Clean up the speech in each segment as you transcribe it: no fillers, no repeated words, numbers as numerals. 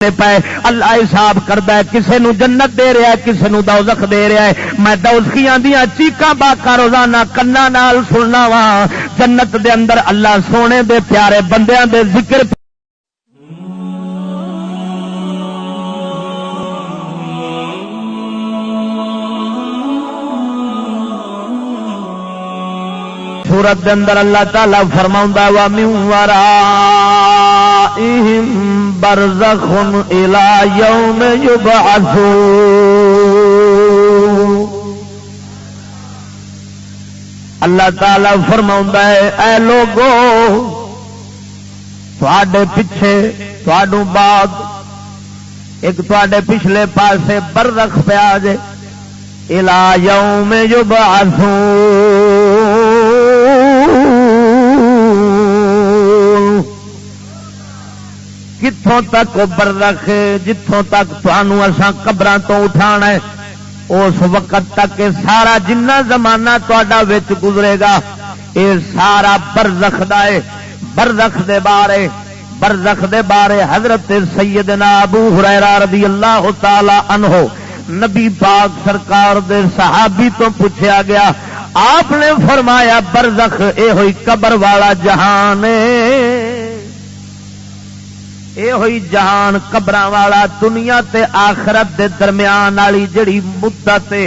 پائے اللہ حساب کردا ہے، کسے نو جنت دے رہا ہے، کسے نو دوزخ دے رہا ہے۔ میں دوزخیاں دیاں چیخاں باکاں روزانہ کنا نال سننا وا، جنت دے اندر اللہ سونے دے پیارے بندیاں دے ذکر سورت دے اندر اللہ تعالی فرماوندا وا من ورائہم برزخ الی یوم یبعثون۔ اللہ تعالی فرماوندا ہے اے لوگو تواڈے پیچھے تواڈوں بعد ایک تواڈے پچھلے پاسے برزخ پیا جے الی یوم یبعثون، کتوں تک برزخ جتوں تک تھانوں اساں قبراں تو اٹھانا ہے اس وقت تک سارا جنہ زمانہ تہاڈا وچ گزرے گا اے سارا برزخ دا ہے۔ برزخ دے بارے حضرت سیدنا ابو ہریرہ رضی اللہ تعالی عنہ نبی پاک سرکار دے صحابی تو پوچھا گیا، آپ نے فرمایا برزخ اے ہوئی قبر والا جہان اے ہوئی جہان قبراں والا، دنیا تے آخرت دے درمیان والی جڑی مدت ہے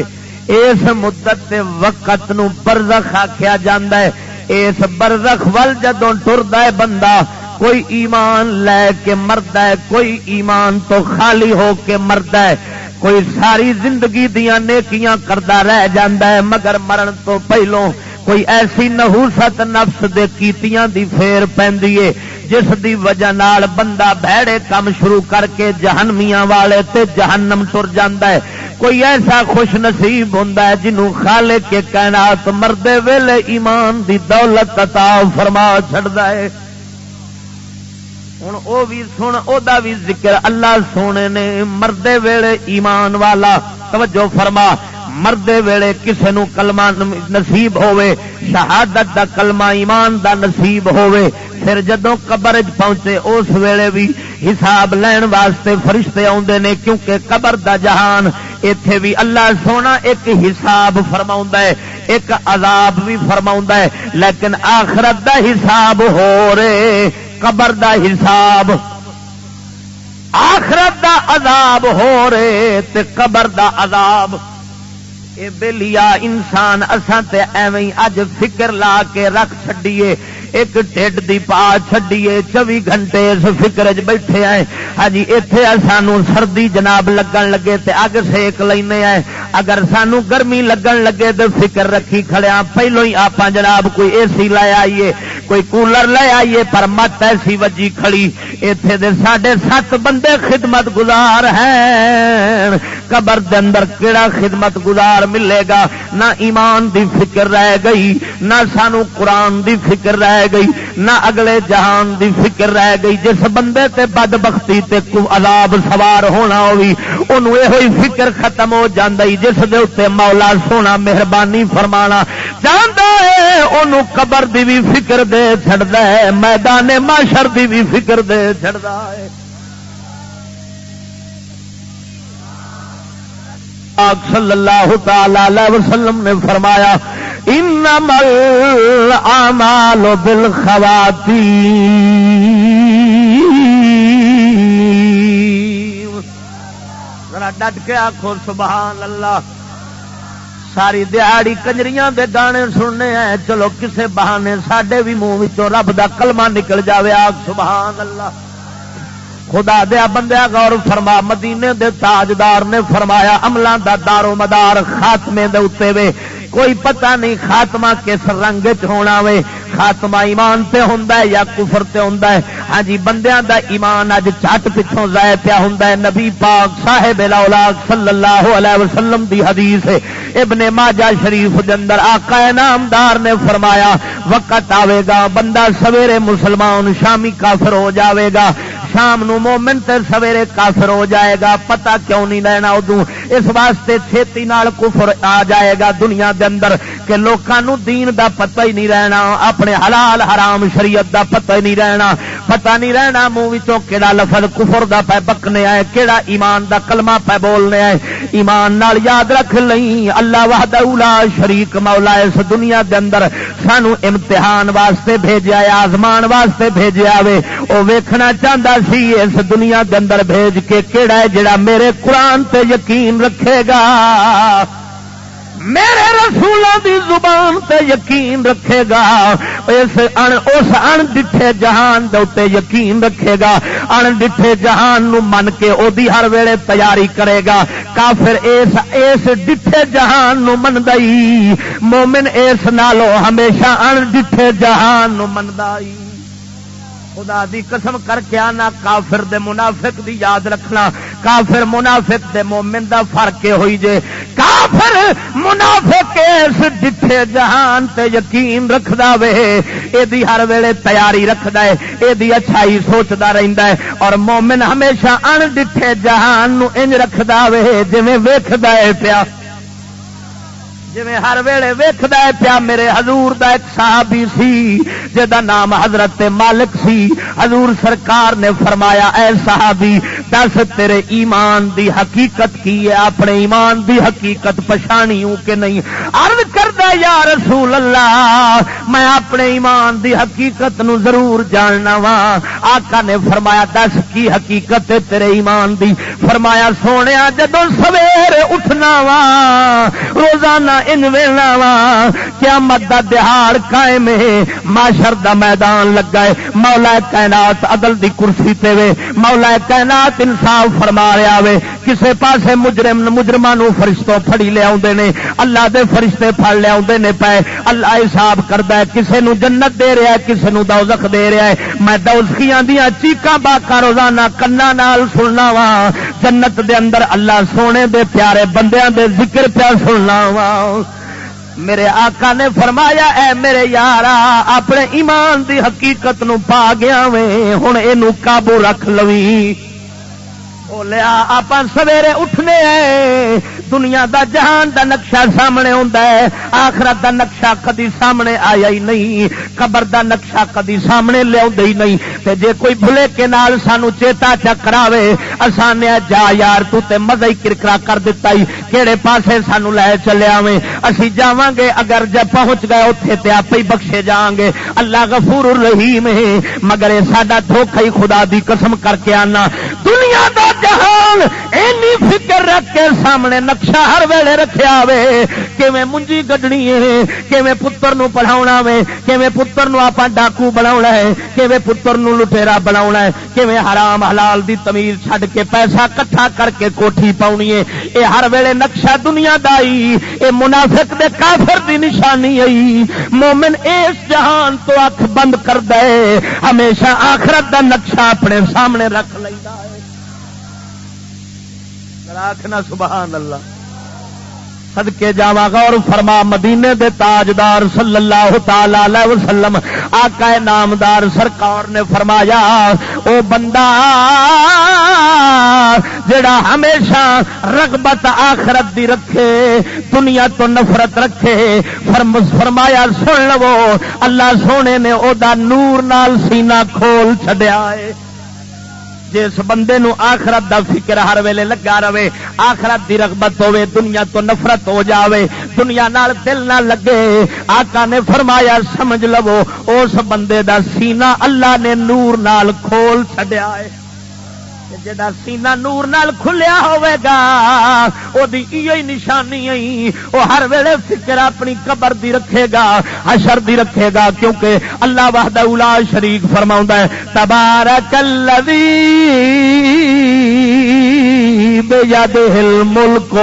اس مدت تے وقت نو برزخ آکھیا جاندا ہے۔ اس برزخ ول جدوں ٹردا ہے بندہ کوئی ایمان لے کے مردا ہے، کوئی ایمان تو خالی ہو کے مردا ہے، کوئی ساری زندگی دیاں نیکیاں کردا رہ جاندا ہے، مگر مرن تو پہلوں کوئی ایسی نحوست نفس دے کیتیاں دی پھیر پیندی ہے جس دی وجہ نال بندہ بھڑے کم شروع کر کے جہنمیاں والے تے جہنم ٹر جاندا ہے۔ کوئی ایسا خوش نصیب ہوندا ہے جنوں خالق کے کائنات مردے ویلے ایمان دی دولت عطا فرما چھڑدا ہے۔ ہن او بھی سن او دا بھی ذکر اللہ سونے نے مردے ویلے ایمان والا، توجہ فرما، مردے ویلے کسے نو کلمہ نصیب ہوئے، شہادت دا کلمہ ایمان دا نصیب ہوئے، پھر جدوں قبر وچ پہنچے اس ویلے بھی حساب لین واسطے فرشتے آوندے نے، کیونکہ قبر دا جہان ایتھے بھی اللہ سونا ایک حساب فرماوندا ہے، ایک عذاب بھی فرماوندا ہے، لیکن آخرت دا حساب ہو رہے، قبر دا حساب آخرت دا عذاب ہو رہے تے قبر دا عذاب اے بلیا انسان اساں تے ایویں اج فکر لا کے رکھ چھڈیے، ایک ٹھڈ دی پا چھڈیے 24 گھنٹے اس فکر وچ بیٹھے آئے، ہاں جی ایتھے سانوں سردی جناب لگن لگے تے اگ سیک لینے آئے، اگر سانوں گرمی لگن لگے تے فکر رکھی کھڑیاں پہلو ہی آپاں جناب کوئی اے سی لے آئیے، کوئی کولر لے آئیے، پر مت ایسی وجی کھڑی۔ ایتھے دے 7.5 بندے خدمت گزار ہیں، قبر دے اندر کیڑا خدمت گزار ملے گا؟ نہ ایمان دی فکر رہ گئی، نہ سانوں قرآن دی فکر رہ گئی، نہ اگلے جہان دی فکر رہ گئی۔ جس بندے تے بدبختی تے عذاب سوار ہونا ہوئی انہوں یہ ہوئی فکر ختم ہو جاندی، جس دے اوتے مولا سونا مہربانی فرمانا چاہتا ہے انہوں قبر دی بھی فکر دے چھڑدا ہے، میدان محشر دی بھی فکر دے چھڑدا ہے۔ آپ صلی اللہ تعالی علیہ وسلم نے فرمایا انما الاعمال بالخواتیم، ذرا ڈٹ کے آکھو سبحان اللہ۔ ساری دیہڑی کنجریاں دے گانے سننے ہیں، چلو کسے بہانے ساڈے بھی منہ وچوں رب دا کلمہ نکل جاوے، آکھ سبحان اللہ۔ خدا دیا بندیا غور فرما، مدینے دے تاجدار نے فرمایا عملاں دا دار و مدار خاتمے دے اتے وے، کوئی پتہ نہیں خاتمہ کس رنگ چ ہونا وے، خاتمہ ایمان تے ہوندا ہے یا کفر تے ہوندا ہے۔ ہاں جی بندیاں دا ایمان اج جھٹ پچھوں ضائع پیا ہوندا ہے۔ نبی پاک صاحب الاولاق صلی اللہ علیہ وسلم دی حدیث ہے ابن ماجہ شریف دے اندر آقا نامدار نے فرمایا وقت آوے گا بندہ سویرے مسلمان شامی کافر ہو جاوے گا، شام نو مومن تے سویرے کافر ہو جائے گا. پتہ کیوں نہیں لینا ادو؟ اس واسطے چھیتی نال کفر آ جائے گا دنیا دے اندر کہ لوکاں نو دین دا پتہ ہی نہیں رہنا, اپنے حلال حرام شریعت دا پتہ ہی نہیں رہنا. پتہ نہیں رہنا منہ وچوں کیڑا لفظ کفر دا پے بکنے آئے, کیڑا ایمان دا کلمہ پے بولنے آئے. ایمان نال یاد رکھ لئی اللہ وحدہ لا شریک مولا اس دنیا دے اندر سانو امتحان واسطے بھیجیا ہے, آزمان واسطے بھیجیا وے. او ویکھنا چاہندا سی اس دنیا دے اندر بھیج کے کیڑا ہے جڑا میرے قرآن تے یقین رکھے گا, میرے رسولوں دی زبان تے یقین رکھے گا, اس ان ڈٹھے جہان دے اوتے یقین رکھے گا, ان ڈٹھے جہان نو من کے او دی ہر ویلے تیاری کرے گا. کافر اس ڈٹھے جہان نو مندا ہی, مومن اس نالو ہمیشہ ان ڈٹھے جہان نو مندا ہی. خدا دی قسم کر کے آنا کافر دے منافق دی یاد رکھنا, کافر منافق دے مومن دا فرق ہوئی جے. کافر منافق اس ڈٹھے جہان تے یقین رکھدا وے, اے دی ہر ویلے تیاری رکھدا ہے, اے دی اچھائی سوچدا رہندا ہے. اور مومن ہمیشہ ان ڈٹھے جہان نو انج رکھدا وے جویں ویکھدا ہے پیا, جویں ہر ویلے ویکھدا ہے پیا. میرے حضور دا ایک صحابی سی جدا نام حضرت مالک سی. حضور سرکار نے فرمایا اے صحابی دس تیرے ایمان دی حقیقت کی ہے, اپنے ایمان دی حقیقت پچھانی ہوں کہ نہیں؟ عرض کردا یا رسول اللہ میں اپنے ایمان دی حقیقت نو ضرور جاننا وا. آقا نے فرمایا دس کی حقیقت ہے تیرے ایمان دی؟ فرمایا سونیا جدوں سویرے اٹھنا وا روزانہ ان ویلا وا قیامت دا دہاڑ قائم ہے, معاشر دا میدان لگا ہے, مولا کائنات عدل دی کرسی تے وے, مولا کائنات انصاف فرما رہا وے. کسے پاسے مجرماں نو فرشتوں پھڑی لے آوندے نے, اللہ دے فرشتے پھڑ لے آوندے نے پے. اللہ حساب کردا ہے, کسے نو جنت دے رہا ہے, کسے نو دوزخ دے رہا ہے. میں دوزخیاں دیاں چیخاں باکاں روزانہ کنا نال سننا وا, جنت دے اندر اللہ سونے دے پیارے بندیاں دے ذکر پیا سننا وا. میرے آقا نے فرمایا اے میرے یارا اپنے ایمان دی حقیقت نو پا گیا ویں, ہن اینو قابو رکھ لویں. بولیا آپ سویرے اٹھنے ہیں, دنیا دا جہان دا نقشہ سامنے ہوندا ہے, آخرت دا نقشہ کدی سامنے آیا ہی نہیں, قبر دا نقشہ کدی سامنے لیاوندے ہی نہیں. تے جے کوئی بھلے کے نال سانو چیتا چا کراوے اساں نے جا یار تو تے مزہ ہی کرکرا کر دتا ہی, کیڑے پاسے سانو لے چلے آویں, اسی جاواں گے اگر جب پہنچ گئے اوتھے تے آپے ہی بخشے جاواں گے. اللہ غفور الرحیم ہے, مگر اے ساڈا دھوکھا ہی خدا دی قسم کر کے آنا. دنیا دا جہان اینی فکر رکھ کے سامنے نقشہ ہر ویلے رکھیا وے, کیویں منجی گڈنی ہے, کیویں پتر نو پڑھاونا وے, کیویں پتر نو آپاں ڈاکو بناونا ہے, کیویں پتر نو لٹیرا بناونا ہے, کیویں حرام حلال دی تمیز چھڈ کے پیسہ کٹھا کر کے کوٹھی پاونی ہے. اے ہر ویلے نقشہ دنیا دا ہی, اے منافق دے کافر دی نشانی ہے. مومن اس جہان تو اکھ بند کردا ہے, ہمیشہ آخرت دا نقشہ اپنے سامنے رکھ لیندا ہے. آخنا سبحان اللہ. صدقے جاواں غور فرما مدینے دے تاجدار صلی اللہ تعالی علیہ وسلم آقا نامدار سرکار نے فرمایا او بندہ جڑا ہمیشہ رغبت آخرت دی رکھے دنیا تو نفرت رکھے, فرمایا سن لو اللہ سونے نے او دا نور نال سینہ کھول چھڈیا ہے. جس بندے نو آخرت دا فکر ہر ویلے لگا رہے, آخرت دی رغبت ہوے, دنیا تو نفرت ہو جاوے, دنیا نال دل نہ لگے, آقا نے فرمایا سمجھ لو اس بندے دا سینہ اللہ نے نور نال کھول چھڈیا ہے. جڑا سینہ نور نال کھلیا ہوے گا او دی ایہی نشانی ہے, او ہر ویلے فکر اپنی قبر دی رکھے گا, حشر دی رکھے گا, کیونکہ اللہ وحدہ لا شریک فرماوندا ہے تبارک الذی بیدہ الملک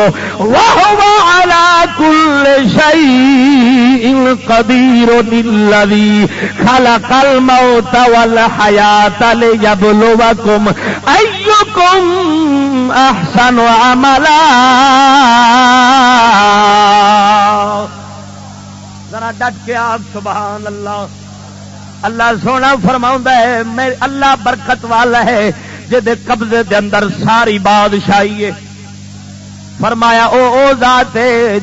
وہو علی کل شیء قدیر الذی خلق الموت والحیاۃ لیبلوکم ایکم احسن عملا. ذرا ڈٹ کے آپ سبحان اللہ. اللہ سونا فرماؤں ہے میں اللہ برکت والا ہے, جدے قبضے دے اندر ساری بادشاہی ہے. فرمایا او ذات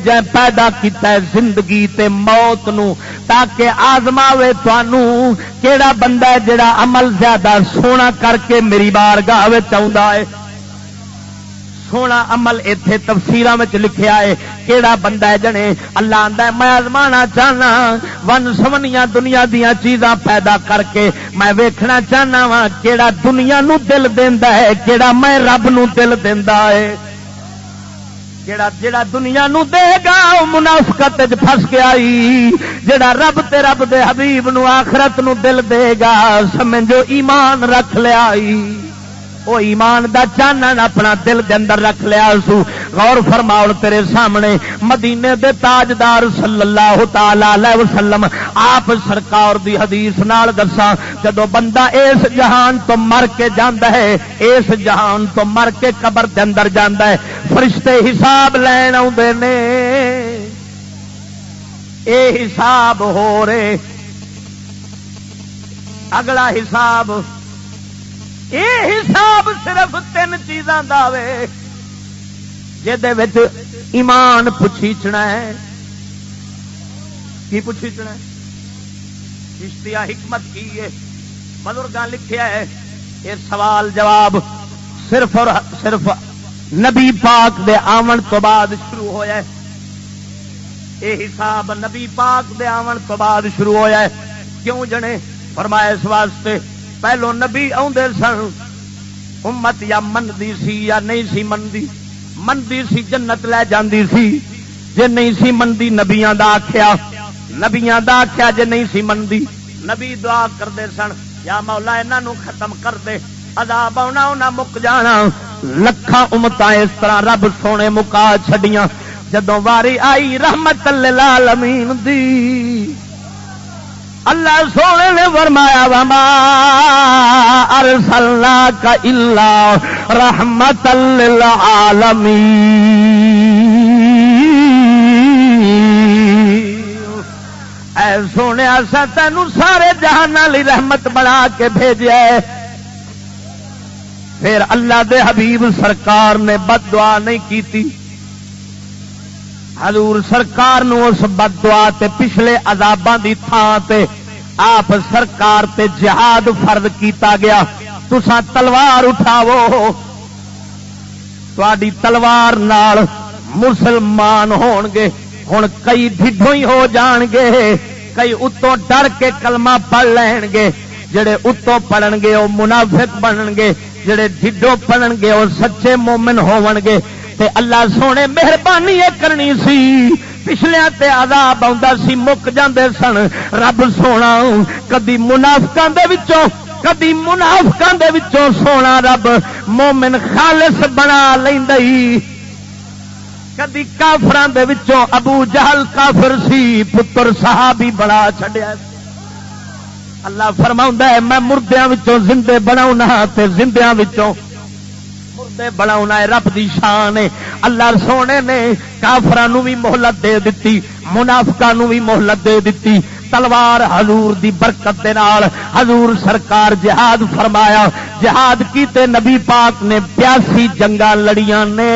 جے پیدا کیتا ہے زندگی تے موت نو تاکہ آزماوے تانوں کیڑا بندہ ہے جڑا عمل زیادہ سونا کر کے میری بارگاہ وچ آوندا ہے. سونا عمل ایتھے تفسیراں وچ لکھیا ہے کیڑا بندہ ہے جنے اللہ آندا ہے میں آزمانا چاہنا ون سونیاں دنیا دیاں چیزاں پیدا کر کے میں ویکھنا چاہنا وا کیڑا دنیا نو دل دیندا ہے کیڑا میں رب نو دل دیندا ہے. جڑا دنیا نو دے گا او منافقت وچ پھس گیا ہی. جڑا رب تے رب دے حبیب نو آخرت نو دل دے گا سمجھو ایمان رکھ لیا ہی. او ایمان دا چانن اپنا دل دے اندر رکھ لیا سو. غور فرماؤ تیرے سامنے مدینے دے تاجدار صلی اللہ تعالی علیہ وسلم آپ سرکار دی حدیث نال دساں جدو بندہ اس جہان تو مر کے جاندا ہے اس جہان تو مر کے قبر دے اندر جاندا ہے فرشتے حساب لین آوندے نے. اے حساب ہو رہے اگلا حساب یہ حساب صرف 3 چیزاں دا وے جدے وچ ایمان پوچھیچنا ہے. کی پوچھیچنا ہے؟ چشتیہ حکمت کی ہے بزرگاں لکھیا ہے یہ سوال جواب صرف اور صرف نبی پاک دے آمن تو بعد شروع ہویا ہے. یہ حساب نبی پاک دے آمن تو بعد شروع ہویا ہے. کیوں جنے فرمایا اس واسطے پہلو نبی آندے سن امت یا مندی سی یا نہیں سی مندی سی جنت لے جاندی سی جے نہیں سی مندی نبیاں دا آکھیا جے نہیں سی مندی نبی دعا کردے سن یا مولا انہاں نو ختم کر دے عذاب آنا انہاں مک جانا. لکھاں امتاں اس طرح رب سونے مکا چھڈیاں جدوں واری آئی رحمت للعالمین دی اللہ سونے نے فرمایا وما ارسلناک الا رحمت للعالمین. اے سونے اساں تینوں سارے جہان والی رحمت بنا کے بھیجیا ہے. پھر اللہ دے حبیب سرکار نے بد دعا نہیں کیتی. حضور سرکار نو اس بد دعا تے پچھلے عذاباں دی تھاں تے آپ سرکار تے جہاد فرض کیتا گیا. تساں تلوار اٹھاو تواڈی تلوار نال مسلمان ہون گے. ہن کئی ڈھڈوں ہی ہو جان گے کئی اتوں ڈر کے کلمہ پڑھ لین گے. جڑے اتوں پڑھن گے وہ منافق بنن گے جڑے ڈھڈوں پڑھن گے وہ سچے مومن ہون گے. تے اللہ سونے مہربانی یہ کرنی سی پچھلیاں تے عذاب آندا سی مک جاندے سن. رب سونا کدی منافقاں دے وچوں سونا رب مومن خالص بنا لیندی. کدی کافراں دے وچوں ابو جہل کافر سی پتر صحابی بنا چھڈیا. اللہ فرماوندا ہے میں مردیاں وچوں زندے بناونا تے زندیاں وچوں بناونا ہے رب دی شان ہے. اللہ سونے نے کافراں نو بھی مہلت دے دتی منافقاں نو بھی مہلت دے دتی. تلوار حضور دی برکت دے نال حضور سرکار جہاد فرمایا. جہاد کیتے نبی پاک نے 82 جنگاں لڑیاں نے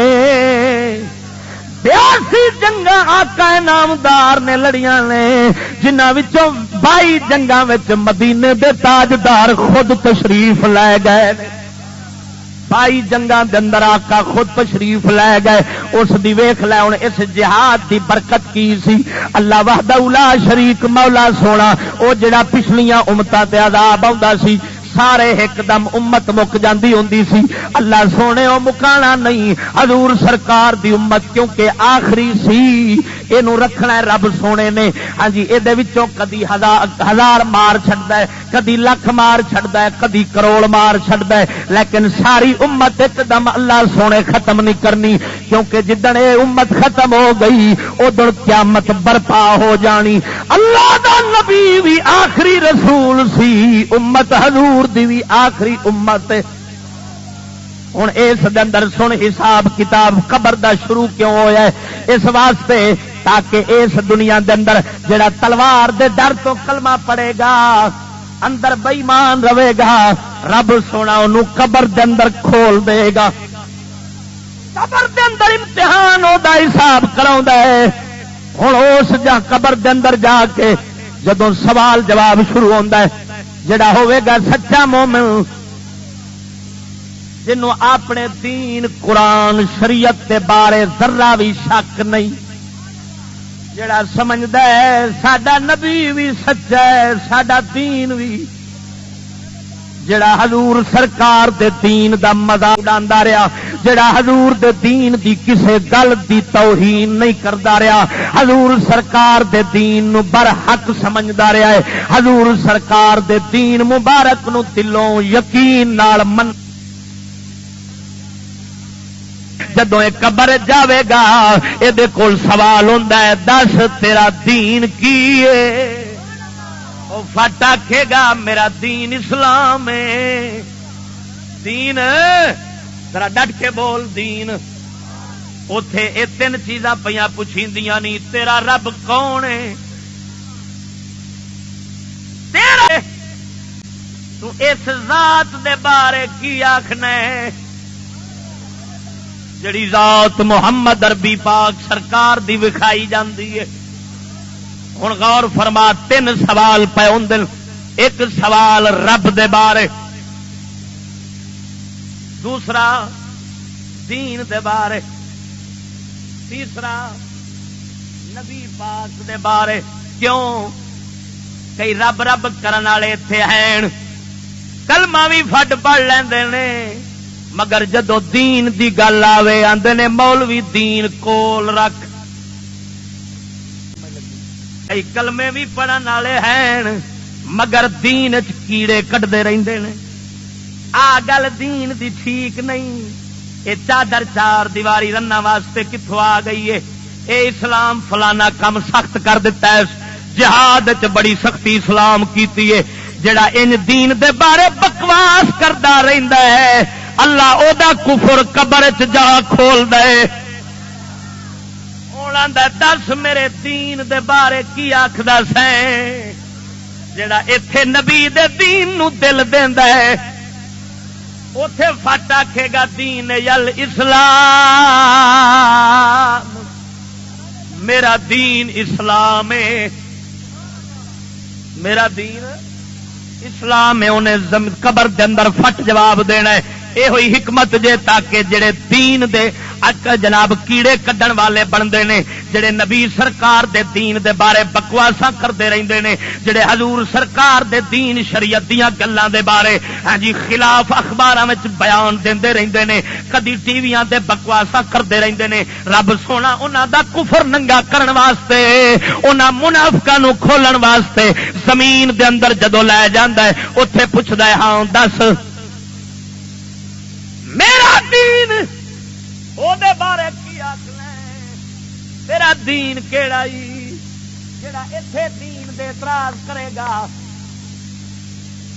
82 جنگاں آقا نامدار نے لڑیاں نے جنہاں وچوں 22 جنگاں وچ مدینے دے تاجدار خود تشریف لے گئے. 22 جنگاں دے اندر آقا خود تشریف لے گئے. اس دی ویکھ لے ہن اس جہاد دی برکت کی سی. اللہ وحدہ لا شریک مولا سونا او جڑا پچھلیاں امتاں تے عذاب آندا سی سارے ایک دم امت مک جاندی ہوندی سی. اللہ سونے او مکانا نہیں حضور سرکار دی امت کیونکہ آخری سی اینو رکھنا ہے رب سونے نے. ہاں جی اے وچوں کدی ہزار مار چھڈدا ہے کدی لکھ مار چھڈدا ہے کدی کروڑ مار چھڈدا ہے لیکن ساری امت ایک دم اللہ سونے ختم نہیں کرنی کیونکہ جدن اے امت ختم ہو گئی ادھر قیامت برپا ہو جانی. اللہ دا نبی بھی آخری رسول سی امت حضور دی بھی آخری امت. ہن اس دے اندر سن حساب کتاب قبر دا شروع کیوں ہویا ہے اس واسطے تاکہ اس دنیا دے اندر جڑا تلوار دے ڈر تو کلمہ پڑے گا اندر بے ایمان رہے گا رب سونا انہوں قبر دے اندر کھول دے گا. قبر دے اندر امتحان ہوتا حساب کراؤندا ہے. ہن اس جا قبر دے اندر جا کے جدوں سوال جواب شروع ہوتا ہے جڑا ہوئے گا سچا مومن جنوں اپنے دین قرآن شریعت کے بارے ذرہ بھی شک نہیں جڑا سمجھدا ہے ساڈا نبی بھی سچا ہے ساڈا دین بھی جڑا حضور سرکار دے دین دا مذاق اڑاندا رہیا جڑا حضور دے دین دی کسے گل دی توہین نہیں کردا رہیا حضور سرکار دے دین نو برحق سمجھدا رہیا ہے حضور سرکار دے دین مبارک نو دلوں یقین نال من جدوں ایک قبر جاوے گا یہ کول سوال ہوندا ہے دس تیرا دین کی ہے وہ فٹ آکھے گا میرا دین اسلام ہے. دین ذرا ڈٹ کے بول دین. اوتھے یہ تین چیزاں پہ پوچھیندیاں نہیں تیرا رب کون ہے تیرا تو اس ذات دے بارے کی آکھنا ہے جڑی ذات محمد عربی پاک سرکار دی وکھائی جاندی ہے. ہن غور فرما تین سوال پے ہوندے. ایک سوال رب دے بارے دوسرا دین دے بارے تیسرا نبی پاک دے بارے. کیوں کئی رب رب کرن والے ایتھے ہیں کلمہ بھی فٹ پڑھ لیندے نے مگر جدو دین دی گل آوے آندے نے مولوی دین کول رکھ. کئی کلمے بھی پڑھن والے ہیں مگر دین چ کیڑے کٹدے رہندے نے. آ گل دین دی ٹھیک نہیں. اے چادر چار دیواری رننا واسطے کتھوں آ گئی ہے. اے اسلام فلانا کم سخت کر دیتا ہے. جہاد چ بڑی سختی اسلام کیتی ہے. جڑا ان دین دے بارے بکواس کردا رہندا ہے اللہ او دا کفر قبر چ جا کھول دے. آندا دس میرے دین دے بارے کی آکھدا سیں جڑا ایتھے نبی دے دین نو دل دیندا ہے اوتھے فٹ آکھے گا دین یل اسلام میرا دین اسلام ہے میرا دین اسلام ہے. انہیں قبر دے اندر فٹ جواب دینا ہے. یہ ہوئی حکمت جے تاکہ جڑے دین دے جناب کیڑے کڈن والے بنتے ہیں جڑے نبی سرکار دے دین دے بارے بکواساں کرتے رہندے نے جڑے حضور سرکار دے دین شریعت دیاں گلاں دے بارے ہاں جی خلاف اخباراں وچ بیان دیندے رہندے نے کدی ٹی ویاں تے بکواساں کرتے رہندے نے. رب سونا انہاں دا کفر ننگا کرن واسطے انہاں منافقاں نو کھولن واسطے زمین دے اندر جدوں لے جاندا ہے اوتھے پوچھدا ہے ہاں دس میرا دین او دے بارے کی آکھنا ہے تیرا دین کیڑا ہی جڑا ایتھے دین دے اعتراض کرے گا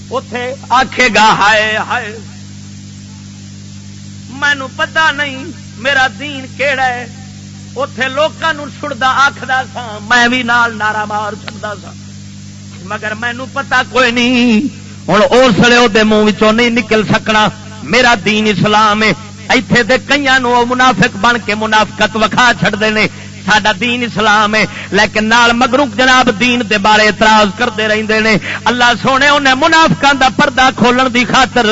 اوتھے آکھے گا ہائے ہائے مینوں پتہ نہیں میرا دین کیڑا ہے. اوتھے لوکاں نوں چھڑدا آکھدا سا میں بھی نال نعرہ مار چھڑدا سا مگر مینوں پتہ کوئی نہیں. ہن اس لیے او دے منہ وچوں نہیں نکل سکنا میرا دین اسلام ہے. ایتھے تے کئیاں نو منافق بن کے منافقت وکھا چھڑدے نے ساڈا دین اسلام ہے لیکن نال مگرو جناب دین دے بارے اعتراض کرتے رہندے نے. اللہ سونے انہیں منافقاں دا پردہ کھولن دی خاطر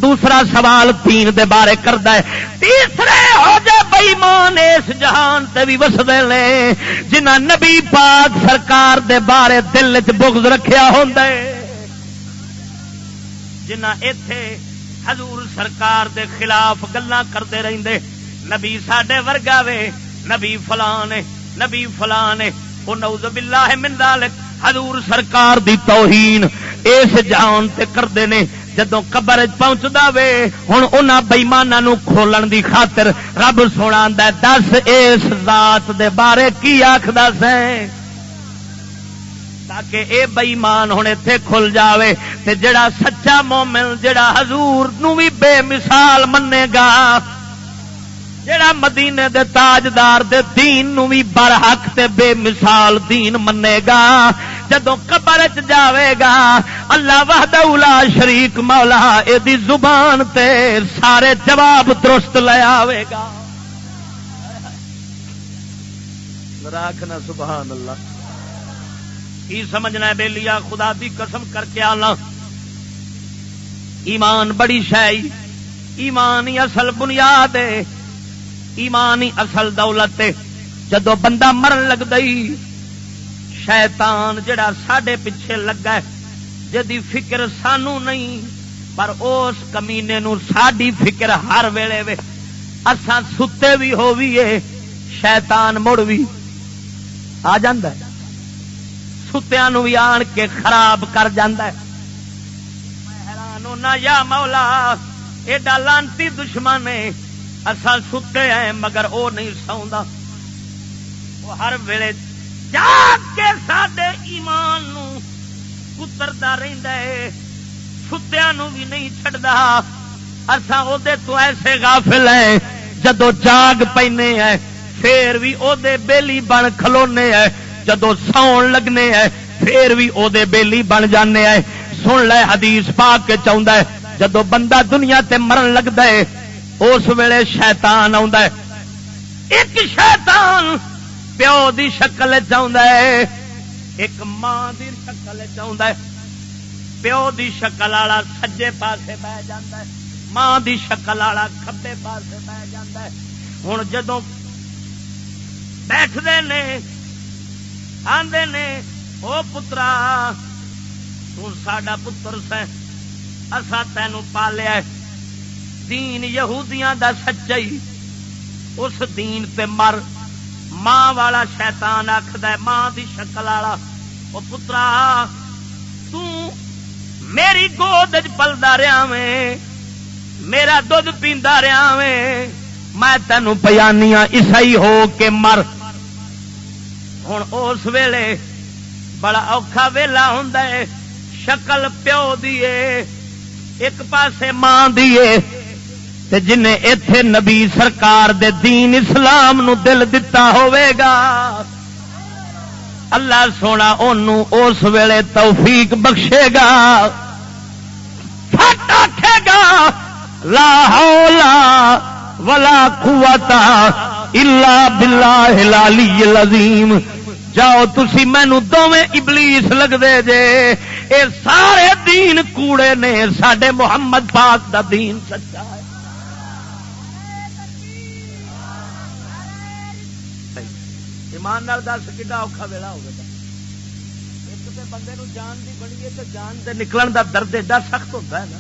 دوسرا سوال دین دے بارے کردا ہے. تیسرے ہو جے بے ایمان اس جہان تے بھی وسدے نے جنہاں نبی پاک سرکار دے بارے دل وچ بغض رکھیا ہوندا ہے جنہاں ایتھے حضور سرکار دے خلاف گلاں کرتے رہندے نبی ساڈے ورگا وے نبی فلان ہے نبی فلان ہے. او نعوذ باللہ من ذالک حضور سرکار دی توہین اس جان تے کردے نے. جدوں قبر وچ پہنچدا وے ہن انہاں بے ایماناں نوں کھولن دی خاطر رب سونا آندا دس اس ذات دے بارے کی آکھدا سیں تاکہ اے بے ایمان ہن ایتھے کھل جاوے تے جڑا سچا مومن جڑا حضور نو بھی بے مثال منے گا جڑا مدینے دے تاجدار دے دین نو بھی برحق تے بے مثال دین منے گا جدوں قبر وچ جاوے گا اللہ وحدہ لا شریک مولا ایدی زبان تے سارے جواب درست لے آوے گا. راکھنا سبحان اللہ. کی سمجھنا ہے بیلیا خدا دی قسم کر کے آنا ایمان بڑی شے، ایمان ہی اصل بنیاد ہے، ایمان ہی اصل دولت ہے. جدو بندہ مرن لگ دئی شیطان جڑا ساڈے پیچھے لگا ہے جدی فکر سانو نہیں پر اس کمینے نو ساڈی فکر ہر ویلے وے اساں ستے بھی ہوئیے شیطان مڑ بھی آ جاندا ہے ستیاں نو بھی آن کے خراب کر جاندا ہے. میں حیران ہونا یا مولا ایڈا لانتی دشمن ہے اساں ستے ہیں مگر او نہیں سوندا وہ ہر ویلے جاگ کے ساڈے ایمان نو کتردا رہندا ہے ستیاں نو بھی نہیں چھڈدا. اساں او دے تو ایسے غافل ہیں جدو جاگ پینے ہیں پھر بھی او دے بیلی بن کھلونے ہیں جدو سون لگنے ہیں پھر بھی او دے بیلی بن جانے ہیں. سن لے حدیث پاک کے چاہندا ہے جدو بندہ دنیا تے مرن لگدا ہے اس ویلے شیطان آندا ہے. ایک شیطان پیو دی شکل چاہندا ہے ایک ماں دی شکل چاہندا ہے. پیو دی شکل والا سجے پاسے بہ جاندا ہے ماں دی شکل والا کھبے پاسے بہ جاندا ہے. ہن جدوں بیٹھدے نے آندے نے او پترا تو ساڈا پتر سیں اساں تینوں پالیا دین یہودیاں دا سچائی اس دین تے مر. ماں والا شیطان آکھدا ہے ماں دی شکل والا او پترا تو میری گود وچ پلدا رہیا ویں میرا دودھ پیندا رہیا ویں میں تینوں پیانیاں عیسائی ہو کے مر. ہن اس ویلے بڑا اوکھا ویلا ہوندا ہے شکل پیو دی ایک پاسے ماں دی تے جنہیں ایتھے نبی سرکار دے دین اسلام نو دل دتا ہوئے گا اللہ سونا اونوں اس ویلے توفیق بخشے گا پھٹ آکھے گا لا حول ولا قوت الا باللہ العلی العظیم. جاؤ تسی مینوں دوویں ابلیس لگ دے جے اے سارے دین کوڑے نے ساڈے محمد پاک دا دین سچا ہے. ایمان نال دس کڈا اوکھا ویلا ہوگا ایک تے بندے نو جان دی بنی ہے تے جان دے نکلن دا درد ایڈا سخت ہوتا ہے نا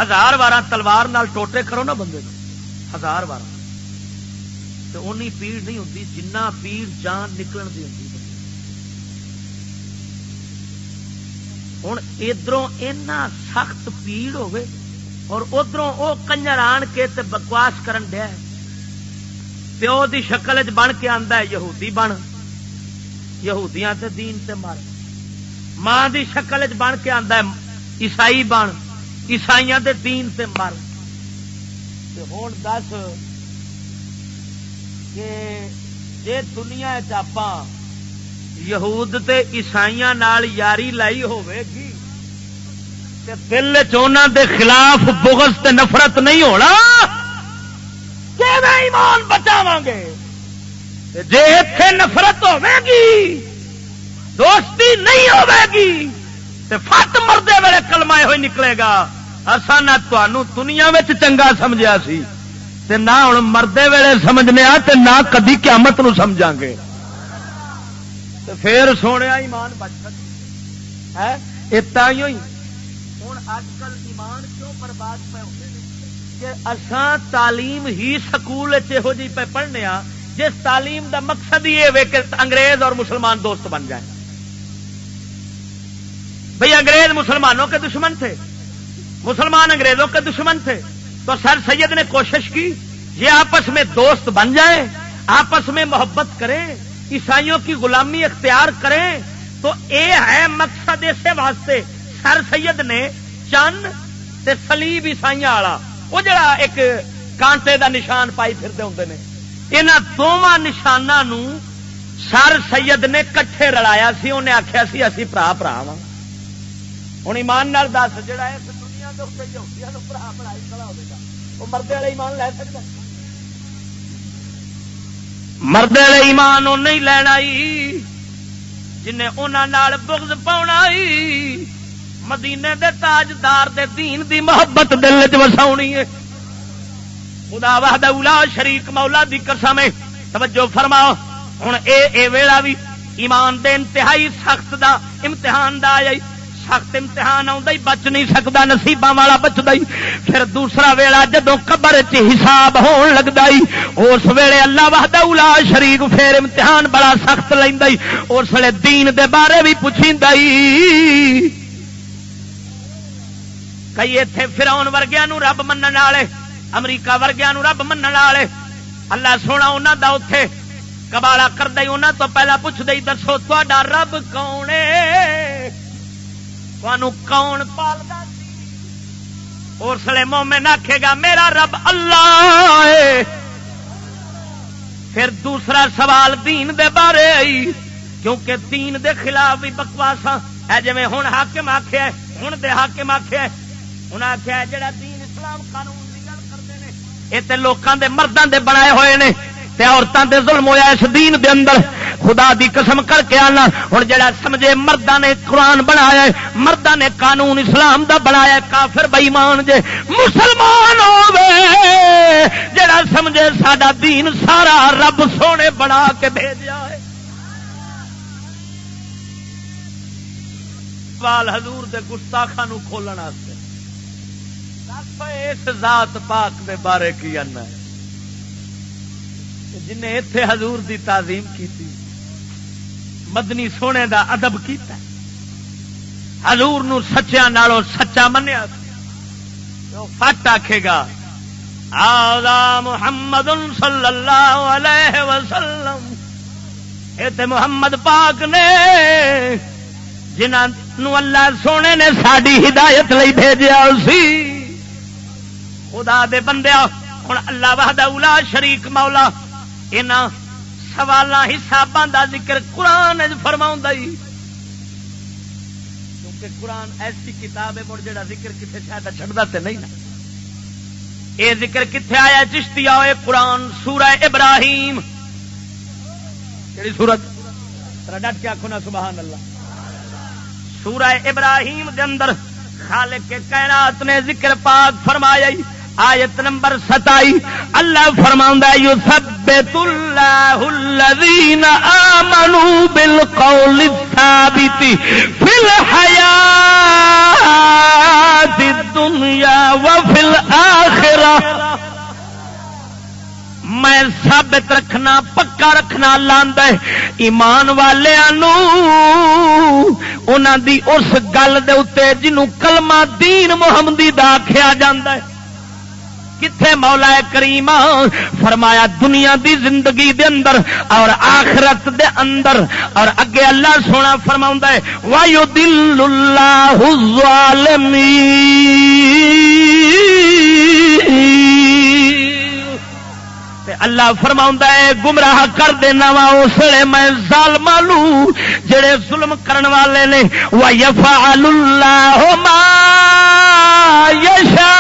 1000 وارا تلوار نال ٹوٹے کرو نا بندے نو 1000 وارا تو اونی پیڑ نہیں ہوتی جنہ پیڑ جان نکلن دی ہوتی. ہوں ادھروں اینا سخت پیڑ ہوئے اور ادھروں او کنجر آن کے تے بکواس کرن دیا پیو دی شکل چ بن کے آندا ہے یہودی بن یہودیاں تے دین تے مر. ماں دی شکل چ بن کے آندا ہے عیسائی بن عیسائیاں دے دین تے مر. ہوں دس کہ جے دنیا چاپاں یہود تے عیسائیاں نال یاری لائی ہوے گی تے دل چ انہاں دے خلاف بغض تے نفرت نہیں ہونا کیویں ایمان بچاواں گے. جے ایتھے نفرت ہوے گی دوستی نہیں ہوے گی تے فٹ مردے ویلے کلمہ ہوئی نکلے گا اساں نہ تانوں دنیا وچ چنگا سمجھیا سی تے نہ ہن مردے ویلے سمجھنے آ تے نہ کدی قیامت نو سمجھاں گے. تے پھر سونے ایمان بچ سکتا ہے اتنا ہی. ہوں اج کل ایمان کیوں برباد پہ ہوتے ہیں کہ اساں تعلیم ہی سکول یہو جی پہ پڑھنے آ جس تعلیم دا مقصد ہی یہ کہ انگریز اور مسلمان دوست بن جائیں. بھئی انگریز مسلمانوں کے دشمن تھے مسلمان انگریزوں کے دشمن تھے تو سر سید نے کوشش کی یہ آپس میں دوست بن جائیں آپس میں محبت کریں عیسائیوں کی غلامی اختیار کریں. تو اے ہے مقصد اسے واسطے سر سید نے چند تے صلیب عیسائیاں والا وہ جڑا ایک کانٹے دا نشان پائی پھرتے ہوندے نے انہاں دوواں نشاناں نو سر سید نے کٹھے رلایا سی، انہیں آخیا سی اسی برا برا وا۔ ہوں ایمان نال دس جڑا اس دنیا کے اتنے یہودیاں نوں برا بنائی کھڑا ہوگا وہ مردے والے ایمان لے سکتا؟ مردے والے ایمان وہ نہیں لینا جنہیں انہاں نال بغض پاؤنا مدینے دے تاجدار دے دین دی محبت دل وچ وساونی ہے۔ خدا وحدہ لا شریک مولا دی قسم ہے، توجہ فرماؤ۔ ہن اے ویلا بھی ایمان دے انتہائی سخت دا امتحان دا آیا، سخت امتحان آؤں بچ نہیں سکتا، نصیباں والا بچتا ہی۔ پھر دوسرا ویلا جدو قبر چ حساب ہون لگتا ہی، اس ویلے اللہ وحدہ لا شریک پھر امتحان بڑا سخت لیندا ہی، اس ویلے دین دے بارے بھی پوچھیندا ہی۔ کئی ایتھے فرعون ورگیاں نوں رب منن والے، امریکہ ورگیاں نوں رب منن والے، اللہ سونا انہاں دا اوتھے کبالا کردا ہی انہاں تو پہلا پوچھدا ہی دسو تہاڈا رب کون ہے، تانوں کون پالدا سی؟ اس لیے مومن آکھے گا میرا رب اللہ ہے۔ پھر دوسرا سوال دین دے بارے آئی، کیونکہ دین دے خلاف بھی بکواساں ہے، جویں ہن حاکم آکھیا، ہن دے حاکم آکھیا، انہاں آکھیا جڑا دین اسلام قانون دی گل کردے نے اے تے لوکاں دے مرداں دے بنائے ہوئے نے تے عورتاں دے ظلم ہویا اس دین دے اندر۔ خدا دی قسم کر کے آنا ہن جڑا سمجھے مرداں نے قرآن بنایا ہے، مرداں نے قانون اسلام دا بنایا ہے، کافر بے ایمان جے مسلمان ہووے جڑا سمجھے ساڈا دین سارا رب سونے بنا کے بھیجیا ہے۔ سوال حضور دے گستاخاں نوں کھولن واسطے اس ذات پاک دے بارے کی آنا ہے جن نے اتنے حضور دی تعظیم کیتی، مدنی سونے دا ادب کیتا، حضور نو سچیاں نالوں سچا منیا، فٹ آکھے گا آذا محمد صلی اللہ علیہ وسلم، اے تے محمد پاک نے جنہاں نو اللہ سونے نے ساڈی ہدایت لئی بھیجیا سی۔ خدا دے بندیا ہن اللہ وحدہ لا شریک مولا انہاں سوالاں حساباں دا ذکر قرآن وچ فرماوندا ہی، کیونکہ قرآن ایسی کتاب ہے مڑ جڑا ذکر کتے شاید چھڑدا تے نہیں نا۔ اے ذکر کتے آیا چشتی آئے قرآن سورہ ابراہیم، کیڑی سورت؟ ذرا ڈٹ کے آکھو نا سبحان اللہ۔ سورہ ابراہیم دے اندر خالق کے کائنات نے ذکر پاک فرمایا، آیت نمبر 27 اللہ فرماؤندا ہے یثبت اللہ الذین آمنوا بالقول الثابت فی الحیاۃ الدنیا وفی الآخرہ، میں ثابت رکھنا پکا رکھنا لاندا ہے ایمان والیاں نوں انہاں دی اس گل دے اوتے جنوں کلمہ دین محمدی دا آکھیا جاندا ہے۔ کتھے مولا کریم فرمایا دنیا دی زندگی دے اندر اور آخرت دے اندر، اور اگے اللہ سونا فرماوندا ہے وَيُضِلُّ اللَّهُ الظَّالِمِينَ، اللہ فرماوندا ہے گمراہ کر دینا وا اس لیے میں ظالماں نوں جڑے ظلم کرن والے نے، وَيَفْعَلُ اللَّهُ مَا يَشَاءُ،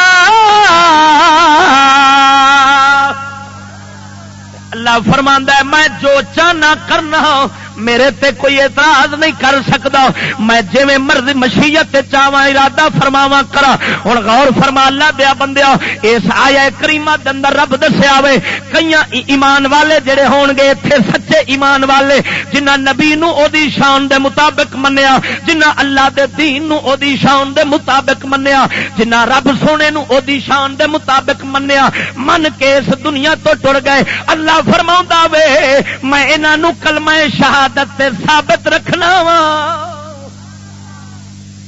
اللہ فرماندا ہے میں جو چاہنا کرنا میرے تے کوئی اعتراض نہیں کر سکتا، میں جویں مرضی مشیت چاواں ارادہ فرماواں کرا۔ ہن غور فرما اللہ دیا بندیا اس آیہ کریمہ دے اندر رب دسیا وے کئیاں ایمان والے جڑے ہون گے ایتھے سچے ایمان والے جنہاں نبی نو او دی شان دے مطابق منیا، جنہاں اللہ دے دین نو او دی شان دے مطابق منیا، جنہاں رب سونے نو او دی شان دے مطابق منیا، من کے اس دنیا تو ٹر گئے۔ اللہ فرماوندا وے میں انہاں نو کلمہ شہادت تے ثابت رکھنا وا،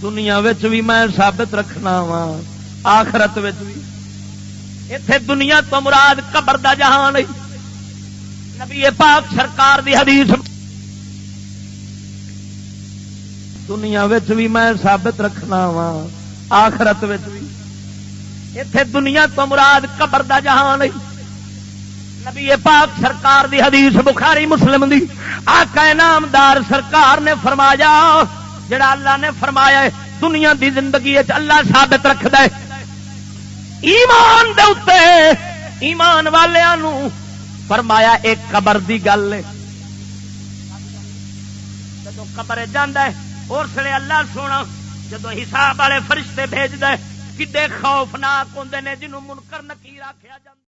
دنیا وچ بھی میں ثابت رکھنا وا، آخرت وچ بھی۔ ایتھے دنیا تو مراد قبر دا جہان ہے، نبی پاک سرکار دی حدیث دنیا وچ بھی میں ثابت رکھنا وا، آخرت وچ بھی۔ ایتھے دنیا تو مراد قبر دا جہان ہے، نبی پاک سرکار دی حدیث بخاری مسلم دی آقا انعامدار سرکار نے فرمایا جڑا اللہ نے فرمایا ہے دنیا دی زندگی وچ اللہ ثابت رکھدا ہے ایمان دے اوتے ایمان والیاں نو فرمایا ایک قبر دی گل ہے جدوں قبر جاندا ہے اس لیے اللہ سونا جدوں حساب والے فرشتے بھیجدا ہے کڈے خوفناک ہوندے نے جنوں منکر نکیر آکھیا جاندا